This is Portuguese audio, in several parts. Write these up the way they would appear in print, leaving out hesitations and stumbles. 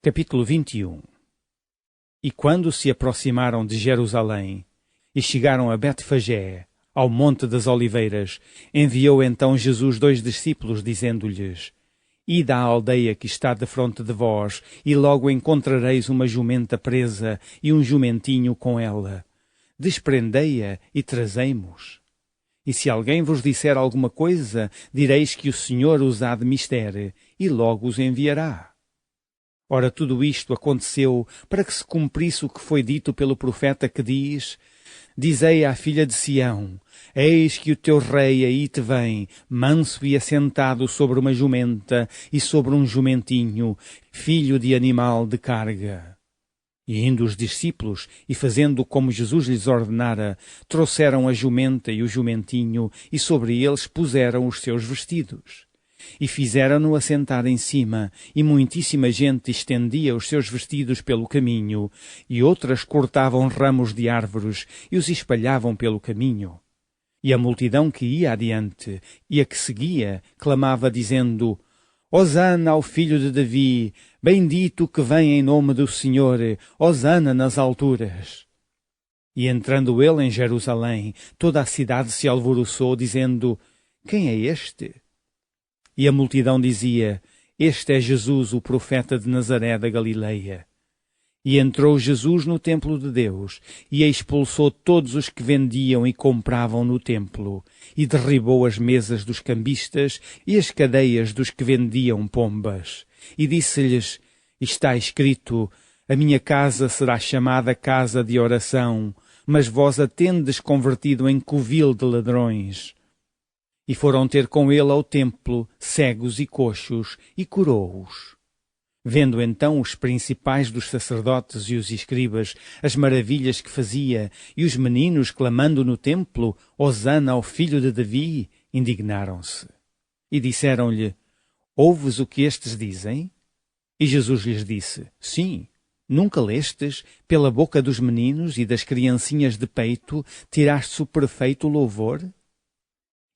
Capítulo 21. E quando se aproximaram de Jerusalém e chegaram a Betfagé, ao Monte das Oliveiras, enviou então Jesus 2 discípulos, dizendo-lhes: Ide à aldeia que está defronte de vós, e logo encontrareis uma jumenta presa e um jumentinho com ela. Desprendei-a e trazei-mos. E se alguém vos disser alguma coisa, direis que o Senhor os há de mister, e logo os enviará. Ora, tudo isto aconteceu para que se cumprisse o que foi dito pelo profeta, que diz: Dizei à filha de Sião: Eis que o teu rei aí te vem, manso e assentado sobre uma jumenta e sobre um jumentinho, filho de animal de carga. E indo os discípulos, e fazendo como Jesus lhes ordenara, trouxeram a jumenta e o jumentinho, e sobre eles puseram os seus vestidos. E fizeram-no assentar em cima, e muitíssima gente estendia os seus vestidos pelo caminho, e outras cortavam ramos de árvores e os espalhavam pelo caminho. E a multidão que ia adiante e a que seguia clamava, dizendo: Hosana ao filho de Davi, bendito que vem em nome do Senhor, Hosana nas alturas. E entrando ele em Jerusalém, toda a cidade se alvoroçou, dizendo: Quem é este? E a multidão dizia: Este é Jesus, o profeta de Nazaré da Galileia. E entrou Jesus no templo de Deus, e expulsou todos os que vendiam e compravam no templo, e derribou as mesas dos cambistas e as cadeias dos que vendiam pombas. E disse-lhes: Está escrito: A minha casa será chamada casa de oração, mas vós a tendes convertido em covil de ladrões. E foram ter com ele ao templo cegos e coxos, e curou-os. Vendo então os principais dos sacerdotes e os escribas as maravilhas que fazia, e os meninos clamando no templo: Hosana ao filho de Davi, indignaram-se. E disseram-lhe: Ouves o que estes dizem? E Jesus lhes disse: Sim. Nunca lestes, pela boca dos meninos e das criancinhas de peito, tiraste o perfeito louvor?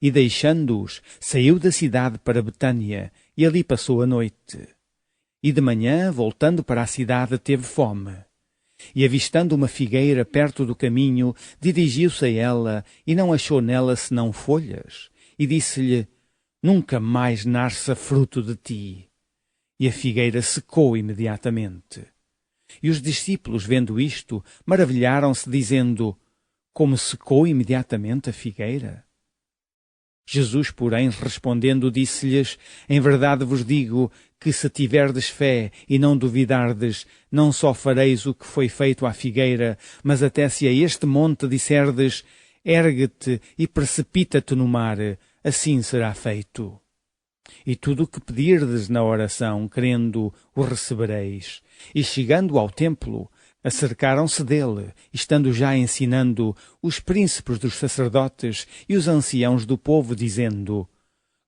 E deixando-os, saiu da cidade para Betânia, e ali passou a noite. E de manhã, voltando para a cidade, teve fome. E avistando uma figueira perto do caminho, dirigiu-se a ela, e não achou nela senão folhas. E disse-lhe: Nunca mais nasça fruto de ti. E a figueira secou imediatamente. E os discípulos, vendo isto, maravilharam-se, dizendo: Como secou imediatamente a figueira? Jesus, porém, respondendo, disse-lhes: Em verdade vos digo que, se tiverdes fé e não duvidardes, não só fareis o que foi feito à figueira, mas até se a este monte disserdes: Ergue-te e precipita-te no mar, assim será feito. E tudo o que pedirdes na oração, crendo, o recebereis. E chegando ao templo, acercaram-se dele, estando já ensinando, os príncipes dos sacerdotes e os anciãos do povo, dizendo: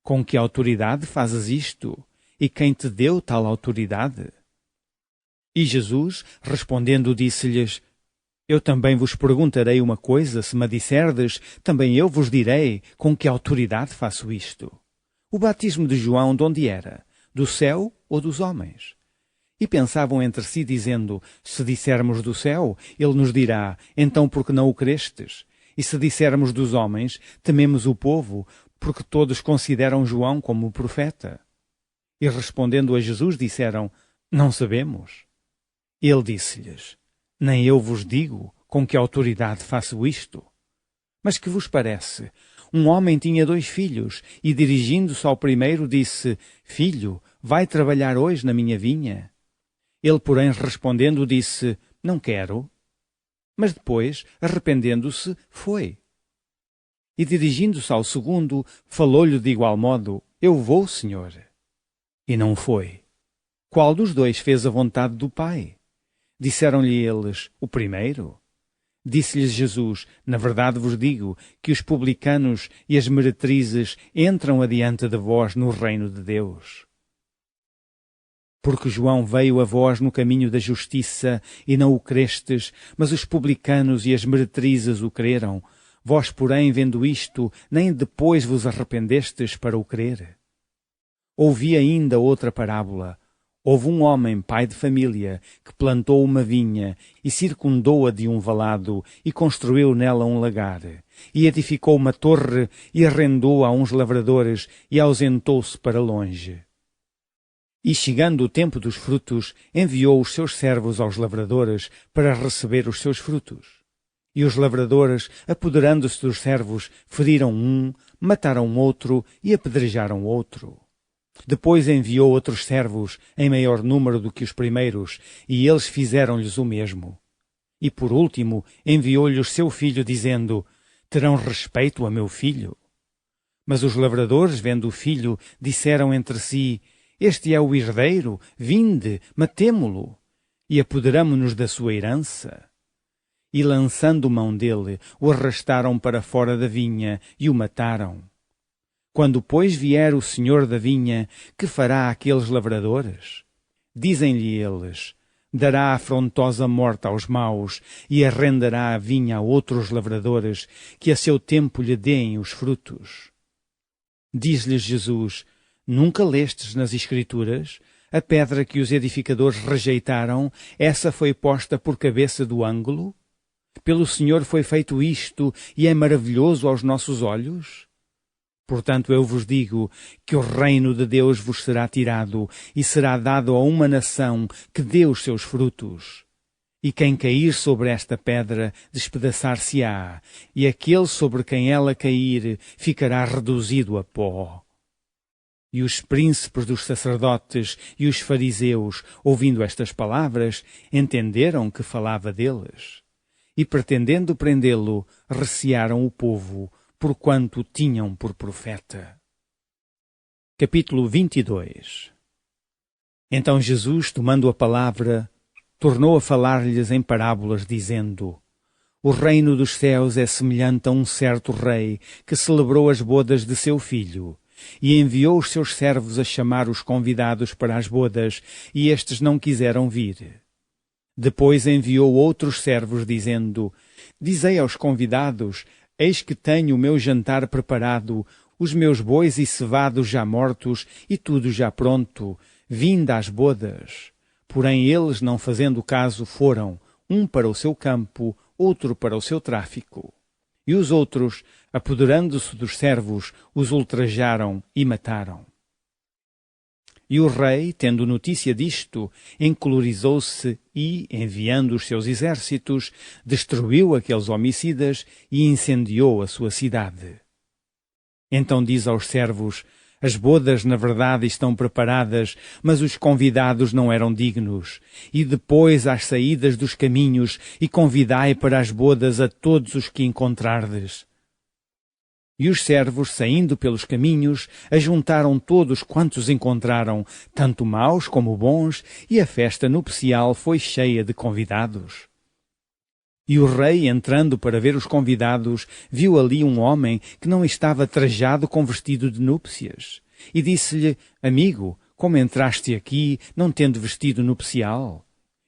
Com que autoridade fazes isto? E quem te deu tal autoridade? E Jesus, respondendo, disse-lhes: Eu também vos perguntarei uma coisa, se me disserdes, também eu vos direi com que autoridade faço isto. O batismo de João de onde era? Do céu ou dos homens? E pensavam entre si, dizendo: Se dissermos do céu, ele nos dirá: Então por que não o crestes? E se dissermos dos homens, tememos o povo, porque todos consideram João como o profeta. E respondendo a Jesus, disseram: Não sabemos. Ele disse-lhes: Nem eu vos digo com que autoridade faço isto. Mas que vos parece? Um homem tinha 2 filhos, e dirigindo-se ao primeiro, disse: Filho, vai trabalhar hoje na minha vinha. Ele, porém, respondendo, disse: Não quero. Mas depois, arrependendo-se, foi. E dirigindo-se ao segundo, falou-lhe de igual modo: Eu vou, Senhor. E não foi. Qual dos 2 fez a vontade do Pai? Disseram-lhe eles: O primeiro. Disse-lhes Jesus: Na verdade vos digo que os publicanos e as meretrizes entram adiante de vós no reino de Deus. Porque João veio a vós no caminho da justiça, e não o crestes, mas os publicanos e as meretrizes o creram. Vós, porém, vendo isto, nem depois vos arrependestes para o crer. Ouvi ainda outra parábola. Houve um homem, pai de família, que plantou uma vinha e circundou-a de um valado e construiu nela um lagar. E edificou uma torre e arrendou a uns lavradores e ausentou-se para longe. E chegando o tempo dos frutos, enviou os seus servos aos lavradores para receber os seus frutos. E os lavradores, apoderando-se dos servos, feriram um, mataram outro e apedrejaram outro. Depois enviou outros servos, em maior número do que os primeiros, e eles fizeram-lhes o mesmo. E por último enviou-lhes seu filho, dizendo: terão respeito a meu filho? Mas os lavradores, vendo o filho, disseram entre si: este é o herdeiro, vinde, matemo-lo, e apoderamo-nos da sua herança. E lançando mão dele, o arrastaram para fora da vinha e o mataram. Quando, pois, vier o senhor da vinha, que fará aqueles lavradores? Dizem-lhe eles: dará afrontosa morte aos maus e arrendará a vinha a outros lavradores, que a seu tempo lhe deem os frutos. Diz-lhes Jesus: nunca lestes nas Escrituras? A pedra que os edificadores rejeitaram, essa foi posta por cabeça do ângulo? Pelo Senhor foi feito isto, e é maravilhoso aos nossos olhos? Portanto, eu vos digo que o reino de Deus vos será tirado e será dado a uma nação que dê os seus frutos. E quem cair sobre esta pedra despedaçar-se-á, e aquele sobre quem ela cair ficará reduzido a pó. E os príncipes dos sacerdotes e os fariseus, ouvindo estas palavras, entenderam que falava deles. E pretendendo prendê-lo, recearam o povo, porquanto o tinham por profeta. Capítulo 22. Então Jesus, tomando a palavra, tornou a falar-lhes em parábolas, dizendo: o reino dos céus é semelhante a um certo rei que celebrou as bodas de seu filho, e enviou os seus servos a chamar os convidados para as bodas, e estes não quiseram vir. Depois enviou outros servos, dizendo: dizei aos convidados: eis que tenho o meu jantar preparado, os meus bois e cevados já mortos, e tudo já pronto, vinde às bodas. Porém eles, não fazendo caso, foram, um para o seu campo, outro para o seu tráfico. E os outros, apoderando-se dos servos, os ultrajaram e mataram. E o rei, tendo notícia disto, encolorizou-se e, enviando os seus exércitos, destruiu aqueles homicidas e incendiou a sua cidade. Então diz aos servos: as bodas, na verdade, estão preparadas, mas os convidados não eram dignos. E depois às saídas dos caminhos, e convidai para as bodas a todos os que encontrardes. E os servos, saindo pelos caminhos, ajuntaram todos quantos encontraram, tanto maus como bons, e a festa nupcial foi cheia de convidados. E o rei, entrando para ver os convidados, viu ali um homem que não estava trajado com vestido de núpcias. E disse-lhe: amigo, como entraste aqui, não tendo vestido nupcial?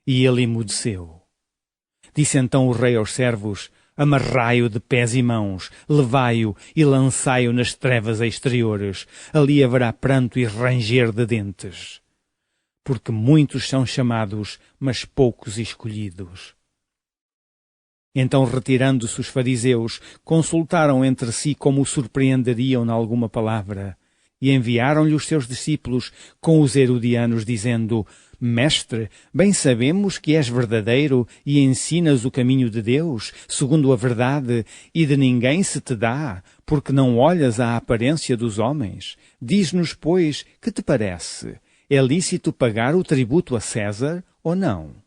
E ele emudeceu. Disse então o rei aos servos: amarrai-o de pés e mãos, levai-o e lançai-o nas trevas exteriores. Ali haverá pranto e ranger de dentes. Porque muitos são chamados, mas poucos escolhidos. Então, retirando-se os fariseus, consultaram entre si como o surpreenderiam na alguma palavra, e enviaram-lhe os seus discípulos com os herodianos, dizendo: Mestre, bem sabemos que és verdadeiro e ensinas o caminho de Deus, segundo a verdade, e de ninguém se te dá, porque não olhas à aparência dos homens. Diz-nos, pois, que te parece? É lícito pagar o tributo a César ou não?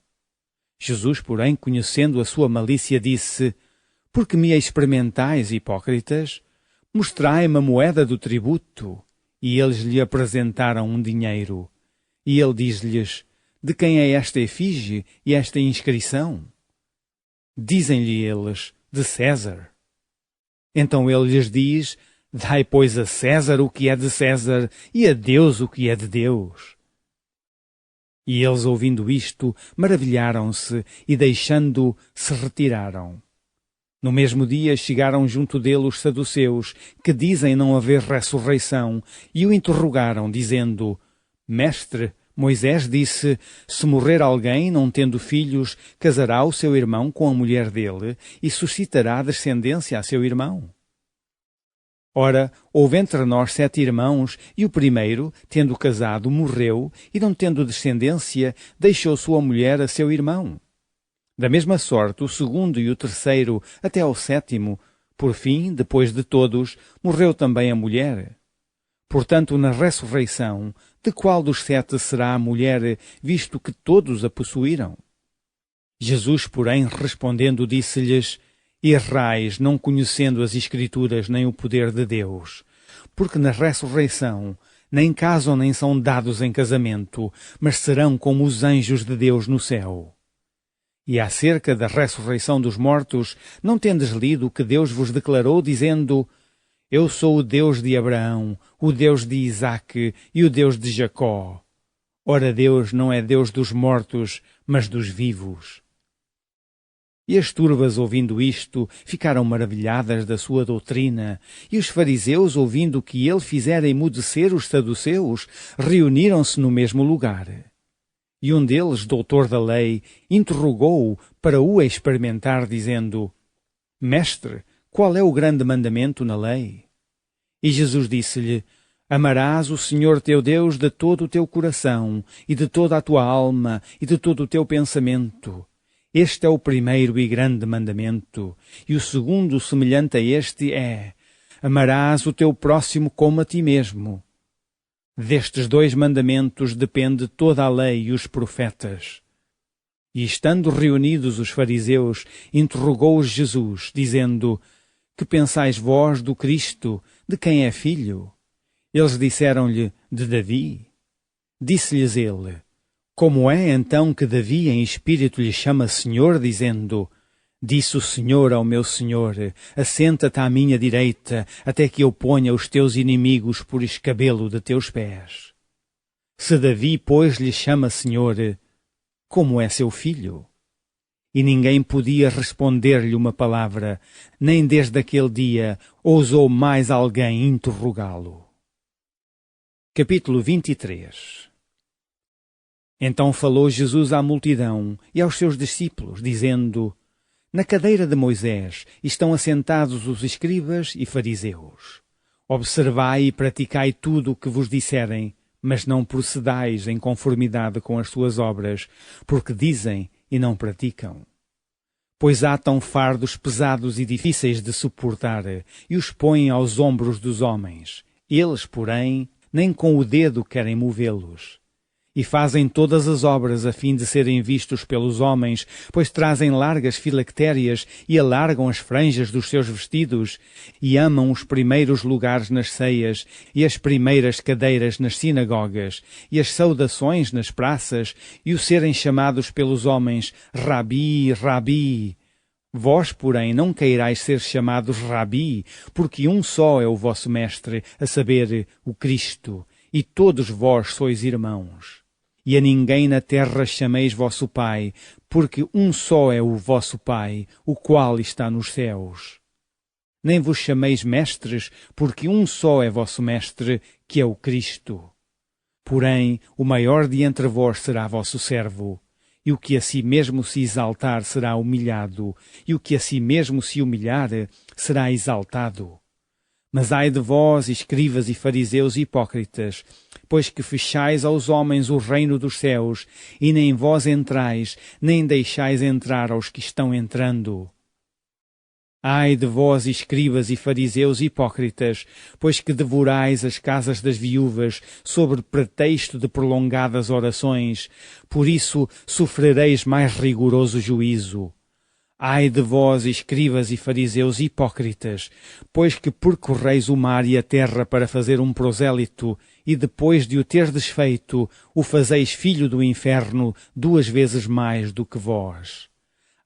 Jesus, porém, conhecendo a sua malícia, disse: Por que me experimentais, hipócritas? Mostrai-me a moeda do tributo. E eles lhe apresentaram um dinheiro. E ele diz-lhes: De quem é esta efígie e esta inscrição? Dizem-lhe eles: De César. Então ele lhes diz: Dai, pois, a César o que é de César e a Deus o que é de Deus. E eles, ouvindo isto, maravilharam-se e, deixando-o, se retiraram. No mesmo dia chegaram junto dele os saduceus, que dizem não haver ressurreição, e o interrogaram, dizendo: Mestre, Moisés disse: se morrer alguém não tendo filhos, casará o seu irmão com a mulher dele e suscitará descendência a seu irmão. Ora, houve entre nós 7 irmãos, e o primeiro, tendo casado, morreu, e não tendo descendência, deixou sua mulher a seu irmão. Da mesma sorte, o segundo e o terceiro, até ao 7º, por fim, depois de todos, morreu também a mulher. Portanto, na ressurreição, de qual dos 7 será a mulher, visto que todos a possuíram? Jesus, porém, respondendo, disse-lhes: errais, não conhecendo as Escrituras nem o poder de Deus, porque na ressurreição nem casam nem são dados em casamento, mas serão como os anjos de Deus no céu. E acerca da ressurreição dos mortos, não tendes lido o que Deus vos declarou, dizendo: eu sou o Deus de Abraão, o Deus de Isaque e o Deus de Jacó. Ora, Deus não é Deus dos mortos, mas dos vivos. E as turbas, ouvindo isto, ficaram maravilhadas da sua doutrina, e os fariseus, ouvindo que ele fizera emudecer os saduceus, reuniram-se no mesmo lugar. E um deles, doutor da lei, interrogou-o para o experimentar, dizendo: Mestre, qual é o grande mandamento na lei? E Jesus disse-lhe: amarás o Senhor teu Deus de todo o teu coração, e de toda a tua alma, e de todo o teu pensamento. Este é o primeiro e grande mandamento, e o segundo, semelhante a este, é: amarás o teu próximo como a ti mesmo. Destes 2 mandamentos depende toda a lei e os profetas. E estando reunidos os fariseus, interrogou-os Jesus, dizendo: que pensais vós do Cristo, de quem é filho? Eles disseram-lhe: de Davi. Disse-lhes ele: como é então que Davi em espírito lhe chama Senhor, dizendo: disse o Senhor ao meu Senhor: assenta-te à minha direita, até que eu ponha os teus inimigos por escabelo de teus pés. Se Davi, pois, lhe chama Senhor, como é seu filho? E ninguém podia responder-lhe uma palavra, nem desde aquele dia ousou mais alguém interrogá-lo. Capítulo 23. Então falou Jesus à multidão e aos seus discípulos, dizendo: na cadeira de Moisés estão assentados os escribas e fariseus. Observai e praticai tudo o que vos disserem, mas não procedais em conformidade com as suas obras, porque dizem e não praticam. Pois atam fardos pesados e difíceis de suportar, e os põem aos ombros dos homens. Eles, porém, nem com o dedo querem movê-los. E fazem todas as obras a fim de serem vistos pelos homens, pois trazem largas filactérias e alargam as franjas dos seus vestidos, e amam os primeiros lugares nas ceias, e as primeiras cadeiras nas sinagogas, e as saudações nas praças, e o serem chamados pelos homens Rabi, Rabi. Vós, porém, não queirais ser chamados Rabi, porque um só é o vosso mestre, a saber, o Cristo, e todos vós sois irmãos. E a ninguém na terra chameis vosso Pai, porque um só é o vosso Pai, o qual está nos céus. Nem vos chameis mestres, porque um só é vosso mestre, que é o Cristo. Porém, o maior de entre vós será vosso servo, e o que a si mesmo se exaltar será humilhado, e o que a si mesmo se humilhar será exaltado. Mas ai de vós, escribas e fariseus hipócritas, pois que fechais aos homens o reino dos céus, e nem vós entrais, nem deixais entrar aos que estão entrando. Ai de vós, escribas e fariseus hipócritas, pois que devorais as casas das viúvas, sob pretexto de prolongadas orações, por isso sofrereis mais rigoroso juízo. Ai de vós, escribas e fariseus hipócritas, pois que percorreis o mar e a terra para fazer um prosélito, e depois de o terdes feito, o fazeis filho do inferno 2 vezes mais do que vós.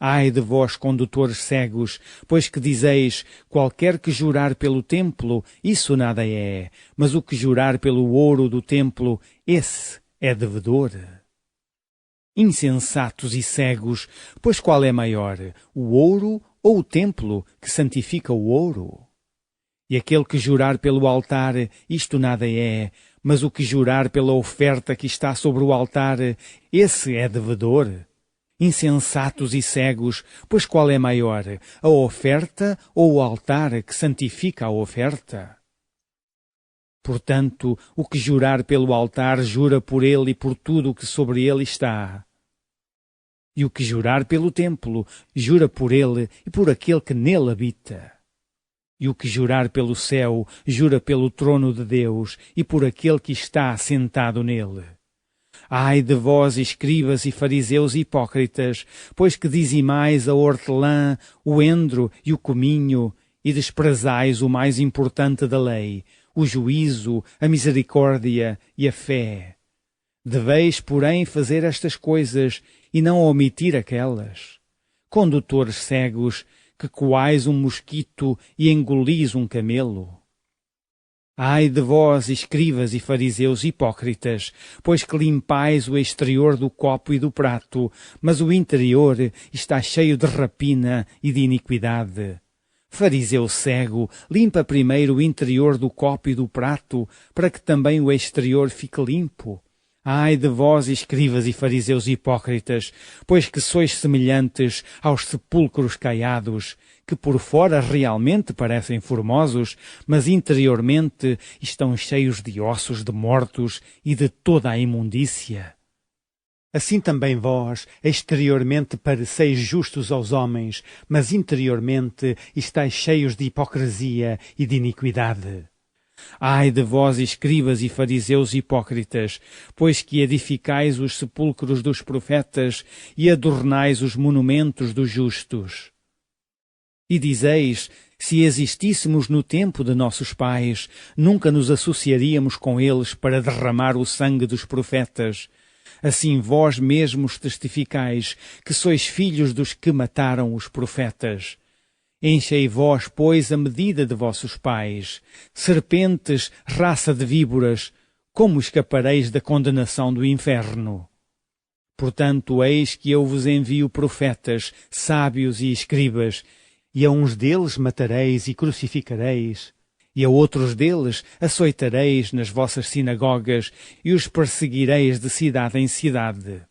Ai de vós, condutores cegos, pois que dizeis: qualquer que jurar pelo templo, isso nada é, mas o que jurar pelo ouro do templo, esse é devedor. Insensatos e cegos, pois qual é maior, o ouro ou o templo que santifica o ouro? E aquele que jurar pelo altar, isto nada é, Mas o que jurar pela oferta que está sobre o altar, esse é devedor. Insensatos e cegos, pois qual é maior, a oferta ou o altar que santifica a oferta? Portanto, o que jurar pelo altar, jura por ele e por tudo o que sobre ele está. E o que jurar pelo templo, jura por ele e por aquele que nele habita. E o que jurar pelo céu, jura pelo trono de Deus e por aquele que está assentado nele. Ai de vós, escribas e fariseus hipócritas, pois que dizimais a hortelã, o endro e o cominho, e desprezais o mais importante da lei, o juízo, a misericórdia e a fé. Deveis, porém, fazer estas coisas e não omitir aquelas. Condutores cegos, que coais um mosquito e engolis um camelo. Ai de vós, escribas e fariseus hipócritas, pois que limpais o exterior do copo e do prato, mas o interior está cheio de rapina e de iniquidade. Fariseu cego, limpa primeiro o interior do copo e do prato, para que também o exterior fique limpo. Ai de vós, escribas e fariseus hipócritas, pois que sois semelhantes aos sepulcros caiados, que por fora realmente parecem formosos, mas interiormente estão cheios de ossos de mortos e de toda a imundícia. Assim também vós, exteriormente pareceis justos aos homens, mas interiormente estáis cheios de hipocrisia e de iniquidade. Ai de vós, escribas e fariseus hipócritas, pois que edificais os sepulcros dos profetas e adornais os monumentos dos justos. E dizeis, se existíssemos no tempo de nossos pais, nunca nos associaríamos com eles para derramar o sangue dos profetas. Assim vós mesmos testificais que sois filhos dos que mataram os profetas. Enchei vós, pois, a medida de vossos pais. Serpentes, raça de víboras, como escapareis da condenação do inferno? Portanto, eis que eu vos envio profetas, sábios e escribas, e a uns deles matareis e crucificareis, e a outros deles açoitareis nas vossas sinagogas e os perseguireis de cidade em cidade,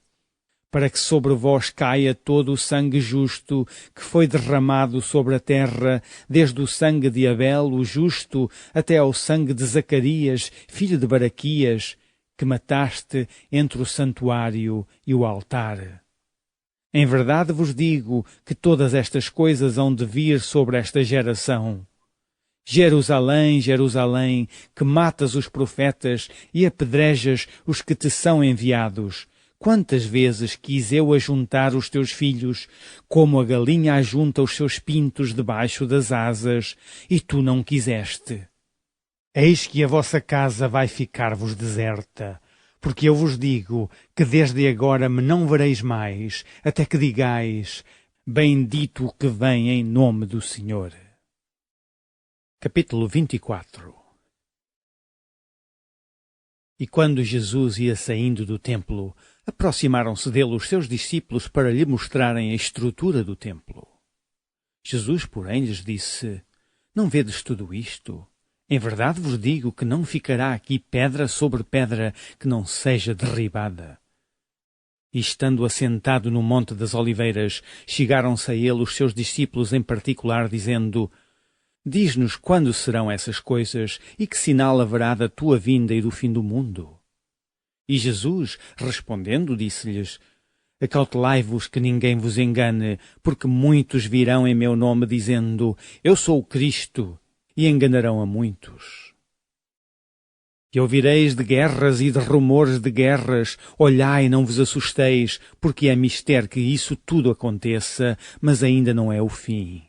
para que sobre vós caia todo o sangue justo que foi derramado sobre a terra, desde o sangue de Abel, o justo, até ao sangue de Zacarias, filho de Baraquias, que mataste entre o santuário e o altar. Em verdade vos digo que todas estas coisas hão de vir sobre esta geração. Jerusalém, Jerusalém, que matas os profetas e apedrejas os que te são enviados. Quantas vezes quis eu ajuntar os teus filhos, como a galinha ajunta os seus pintos debaixo das asas, e tu não quiseste. Eis que a vossa casa vai ficar-vos deserta, porque eu vos digo que desde agora me não vereis mais, até que digais, bendito o que vem em nome do Senhor. Capítulo 24. E quando Jesus ia saindo do templo, aproximaram-se dele os seus discípulos para lhe mostrarem a estrutura do templo. Jesus, porém, lhes disse, não vedes tudo isto? Em verdade vos digo que não ficará aqui pedra sobre pedra que não seja derribada. E estando assentado no Monte das Oliveiras, chegaram-se a ele os seus discípulos em particular, dizendo, diz-nos quando serão essas coisas e que sinal haverá da tua vinda e do fim do mundo? E Jesus, respondendo, disse-lhes, acautelai-vos que ninguém vos engane, porque muitos virão em meu nome dizendo, eu sou o Cristo, e enganarão a muitos. E ouvireis de guerras e de rumores de guerras, olhai e não vos assusteis, porque é mister que isso tudo aconteça, mas ainda não é o fim.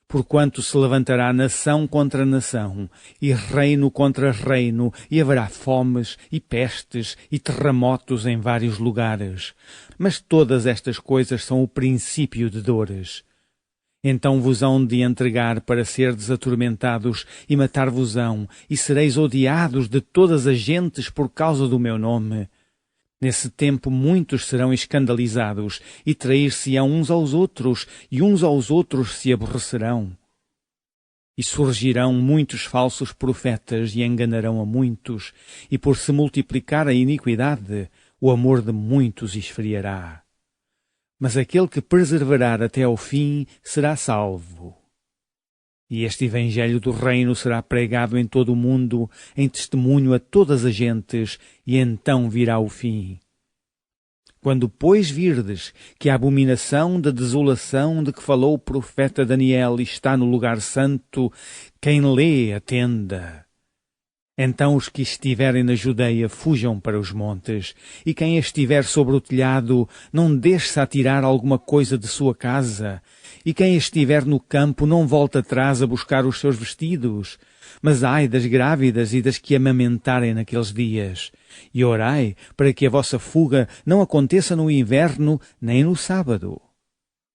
Porquanto se levantará nação contra nação, e reino contra reino, e haverá fomes, e pestes, e terremotos em vários lugares. Mas todas estas coisas são o princípio de dores. Então vos hão de entregar para serdes atormentados, e matar-vos-ão, e sereis odiados de todas as gentes por causa do meu nome. Nesse tempo muitos serão escandalizados, e trair-se-ão uns aos outros, e uns aos outros se aborrecerão. E surgirão muitos falsos profetas e enganarão a muitos, e por se multiplicar a iniquidade, o amor de muitos esfriará. Mas aquele que perseverar até ao fim será salvo. E este evangelho do reino será pregado em todo o mundo, em testemunho a todas as gentes, e então virá o fim. Quando, pois, virdes que a abominação da desolação de que falou o profeta Daniel está no lugar santo, quem lê, atenda. Então os que estiverem na Judeia fujam para os montes, e quem estiver sobre o telhado não deixe-se atirar alguma coisa de sua casa, e quem estiver no campo não volte atrás a buscar os seus vestidos. Mas ai das grávidas e das que amamentarem naqueles dias. E orai para que a vossa fuga não aconteça no inverno nem no sábado.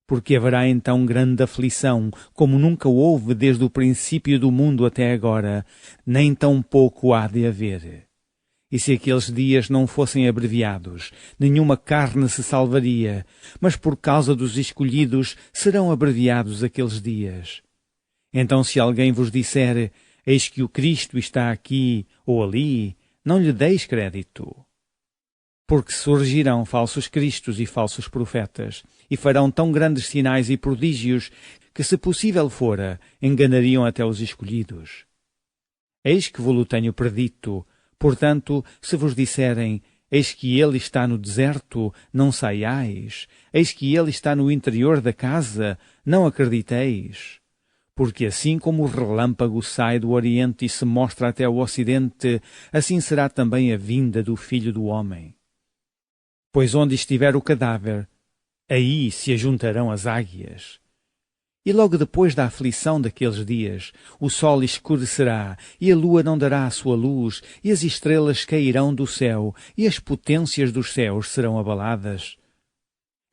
Porque haverá então grande aflição, como nunca houve desde o princípio do mundo até agora, nem tão pouco há de haver. E se aqueles dias não fossem abreviados, nenhuma carne se salvaria, mas por causa dos escolhidos serão abreviados aqueles dias. Então se alguém vos disser, eis que o Cristo está aqui ou ali, não lhe deis crédito. Porque surgirão falsos cristos e falsos profetas, e farão tão grandes sinais e prodígios, que se possível fora, enganariam até os escolhidos. Eis que vos-lo tenho predito, portanto, se vos disserem, eis que ele está no deserto, não saiais, eis que ele está no interior da casa, não acrediteis. Porque assim como o relâmpago sai do Oriente e se mostra até o Ocidente, assim será também a vinda do Filho do Homem. Pois onde estiver o cadáver, aí se ajuntarão as águias. E logo depois da aflição daqueles dias, o sol escurecerá, e a lua não dará a sua luz, e as estrelas cairão do céu, e as potências dos céus serão abaladas.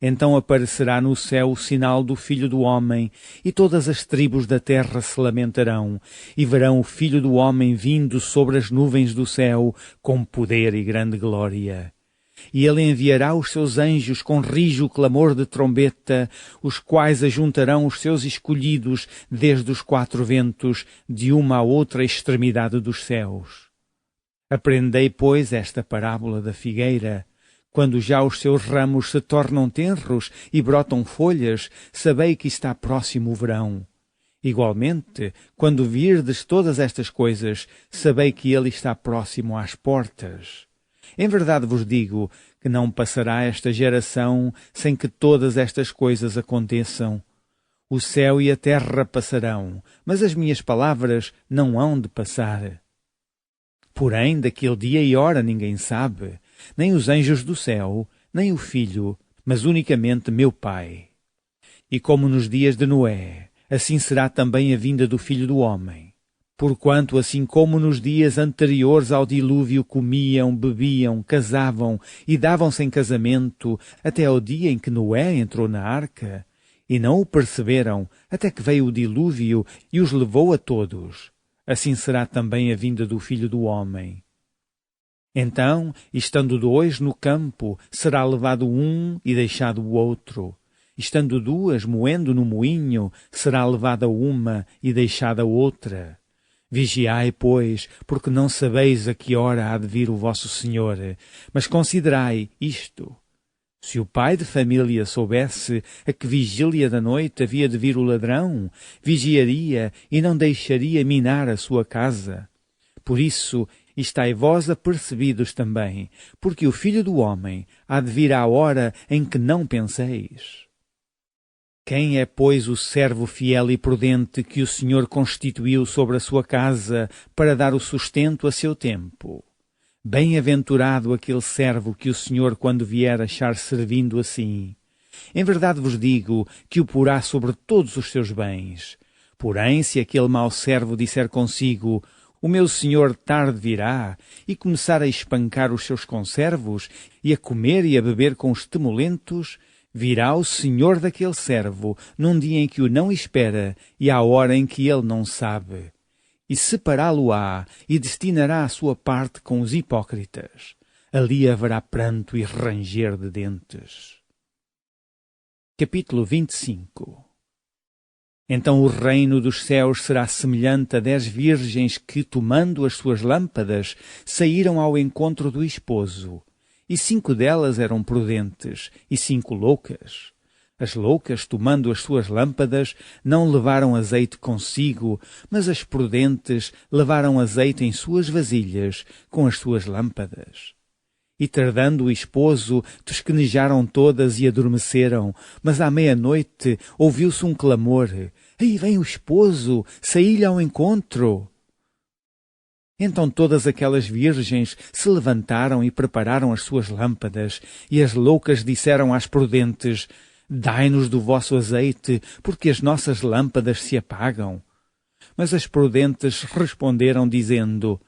Então aparecerá no céu o sinal do Filho do Homem, e todas as tribos da terra se lamentarão, e verão o Filho do Homem vindo sobre as nuvens do céu, com poder e grande glória. E ele enviará os seus anjos com rijo clamor de trombeta, os quais ajuntarão os seus escolhidos desde os quatro ventos, de uma à outra extremidade dos céus. Aprendei, pois, esta parábola da figueira. Quando já os seus ramos se tornam tenros e brotam folhas, sabei que está próximo o verão. Igualmente, quando virdes todas estas coisas, sabei que ele está próximo às portas. Em verdade vos digo que não passará esta geração sem que todas estas coisas aconteçam. O céu e a terra passarão, mas as minhas palavras não hão de passar. Porém, daquele dia e hora ninguém sabe, nem os anjos do céu, nem o Filho, mas unicamente meu Pai. E como nos dias de Noé, assim será também a vinda do Filho do Homem. Porquanto, assim como nos dias anteriores ao dilúvio comiam, bebiam, casavam e davam-se em casamento, até ao dia em que Noé entrou na arca, e não o perceberam, até que veio o dilúvio e os levou a todos, assim será também a vinda do Filho do Homem. Então, estando dois no campo, será levado um e deixado o outro. Estando duas moendo no moinho, será levada uma e deixada outra. Vigiai, pois, porque não sabeis a que hora há de vir o vosso Senhor. Mas considerai isto. Se o pai de família soubesse a que vigília da noite havia de vir o ladrão, vigiaria e não deixaria minar a sua casa. Por isso, estai vós apercebidos também, porque o Filho do Homem há de vir à hora em que não penseis. Quem é, pois, o servo fiel e prudente que o Senhor constituiu sobre a sua casa para dar o sustento a seu tempo? Bem-aventurado aquele servo que o Senhor, quando vier, achar servindo assim. Em verdade vos digo que o porá sobre todos os seus bens. Porém, se aquele mau servo disser consigo, o meu senhor tarde virá, e começar a espancar os seus conservos, e a comer e a beber com os temulentos, virá o senhor daquele servo, num dia em que o não espera, e à hora em que ele não sabe. E separá-lo-á, e destinará a sua parte com os hipócritas. Ali haverá pranto e ranger de dentes. Capítulo 25. Então o reino dos céus será semelhante a 10 virgens que, tomando as suas lâmpadas, saíram ao encontro do esposo. E 5 delas eram prudentes, e 5 loucas. As loucas, tomando as suas lâmpadas, não levaram azeite consigo, mas as prudentes levaram azeite em suas vasilhas, com as suas lâmpadas. E tardando o esposo, tosquenejaram todas e adormeceram, mas à meia-noite ouviu-se um clamor: Aí vem o esposo, saí-lhe ao encontro. Então todas aquelas virgens se levantaram e prepararam as suas lâmpadas, e as loucas disseram às prudentes: Dai-nos do vosso azeite, porque as nossas lâmpadas se apagam. Mas as prudentes responderam, dizendo: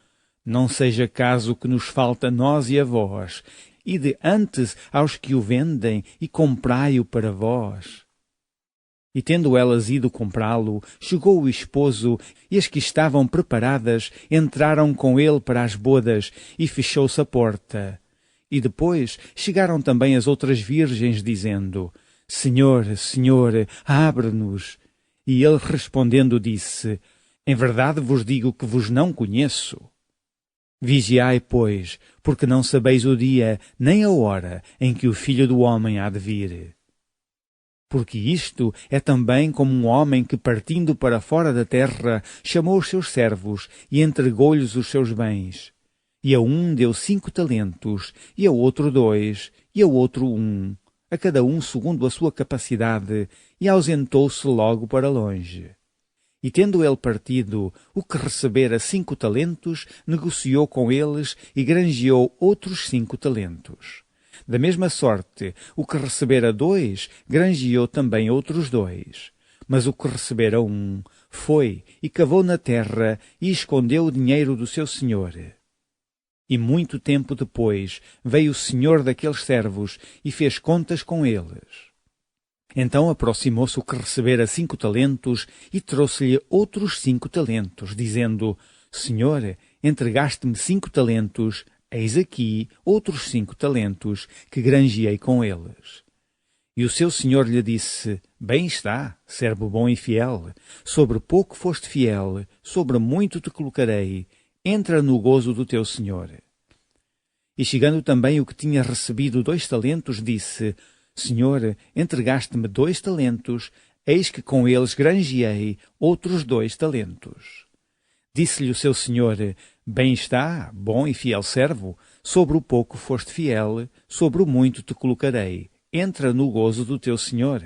Não seja caso que nos falta a nós e a vós, ide antes aos que o vendem e comprai-o para vós. E tendo elas ido comprá-lo, chegou o esposo, e as que estavam preparadas entraram com ele para as bodas, e fechou-se a porta. E depois chegaram também as outras virgens, dizendo: Senhor, Senhor, abre-nos. E ele respondendo disse: Em verdade vos digo que vos não conheço. Vigiai, pois, porque não sabeis o dia nem a hora em que o Filho do Homem há de vir. Porque isto é também como um homem que, partindo para fora da terra, chamou os seus servos e entregou-lhes os seus bens. E a um deu 5 talentos, e a outro 2, e a outro 1, a cada um segundo a sua capacidade, e ausentou-se logo para longe. E tendo ele partido, o que recebera 5 talentos, negociou com eles e granjeou outros 5 talentos. Da mesma sorte, o que recebera 2, granjeou também outros 2. Mas o que recebera 1, foi e cavou na terra e escondeu o dinheiro do seu senhor. E muito tempo depois veio o senhor daqueles servos e fez contas com eles. Então aproximou-se o que recebera 5 talentos e trouxe-lhe outros 5 talentos, dizendo: Senhor, entregaste-me 5 talentos, eis aqui outros 5 talentos que granjeei com eles. E o seu senhor lhe disse: Bem está, servo bom e fiel, sobre pouco foste fiel, sobre muito te colocarei, entra no gozo do teu senhor. E chegando também o que tinha recebido 2 talentos, disse: Senhor, entregaste-me 2 talentos, eis que com eles granjeei outros 2 talentos. Disse-lhe o seu senhor: Bem está, bom e fiel servo, sobre o pouco foste fiel, sobre o muito te colocarei, entra no gozo do teu senhor.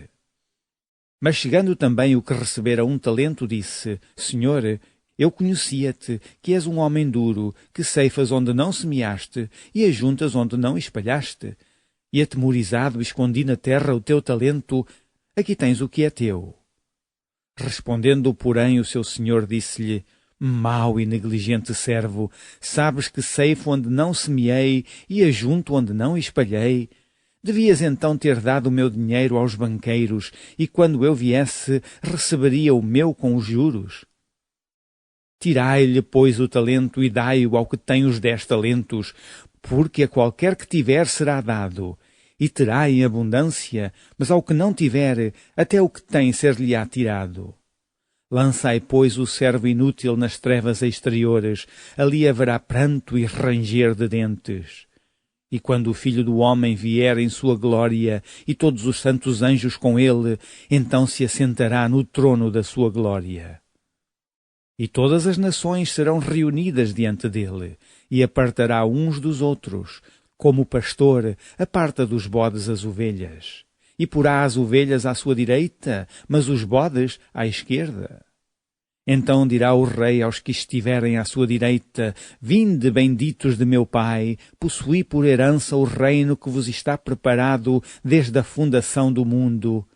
Mas chegando também o que recebera 1 talento, disse: Senhor, eu conhecia-te, que és um homem duro, que ceifas onde não semeaste e ajuntas onde não espalhaste. E atemorizado escondi na terra o teu talento, aqui tens o que é teu. Respondendo, porém, o seu senhor disse-lhe: Mau e negligente servo, sabes que ceifo onde não semeei e ajunto onde não espalhei. Devias então ter dado o meu dinheiro aos banqueiros, e quando eu viesse, receberia o meu com os juros. Tirai-lhe, pois, o talento e dai-o ao que tem os 10 talentos, porque a qualquer que tiver será dado, e terá em abundância, mas ao que não tiver, até o que tem ser-lhe-á tirado. Lançai, pois, o servo inútil nas trevas exteriores, ali haverá pranto e ranger de dentes. E quando o Filho do Homem vier em sua glória, e todos os santos anjos com ele, então se assentará no trono da sua glória. E todas as nações serão reunidas diante dele, e apartará uns dos outros, como o pastor aparta dos bodes as ovelhas. E porá as ovelhas à sua direita, mas os bodes à esquerda. Então dirá o rei aos que estiverem à sua direita: Vinde, benditos de meu Pai, possuí por herança o reino que vos está preparado desde a fundação do mundo.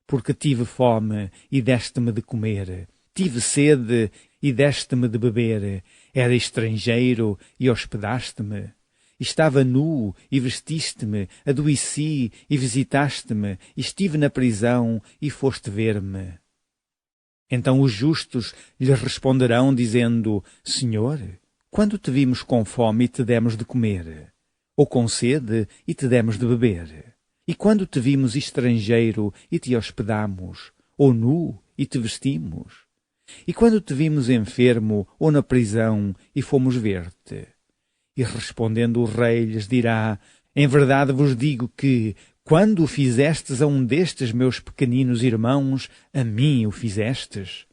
Porque tive fome e deste-me de comer, tive sede e deste-me de beber, era estrangeiro e hospedaste-me. Estava nu e vestiste-me, adoeci e visitaste-me, estive na prisão e foste ver-me. Então os justos lhe responderão, dizendo: Senhor, quando te vimos com fome e te demos de comer? Ou com sede e te demos de beber? E quando te vimos estrangeiro e te hospedamos? ou nu, e te vestimos? E quando te vimos enfermo, ou na prisão, e fomos ver-te? E respondendo o rei lhes dirá: em verdade vos digo que, quando o fizestes a um destes meus pequeninos irmãos, a mim o fizestes.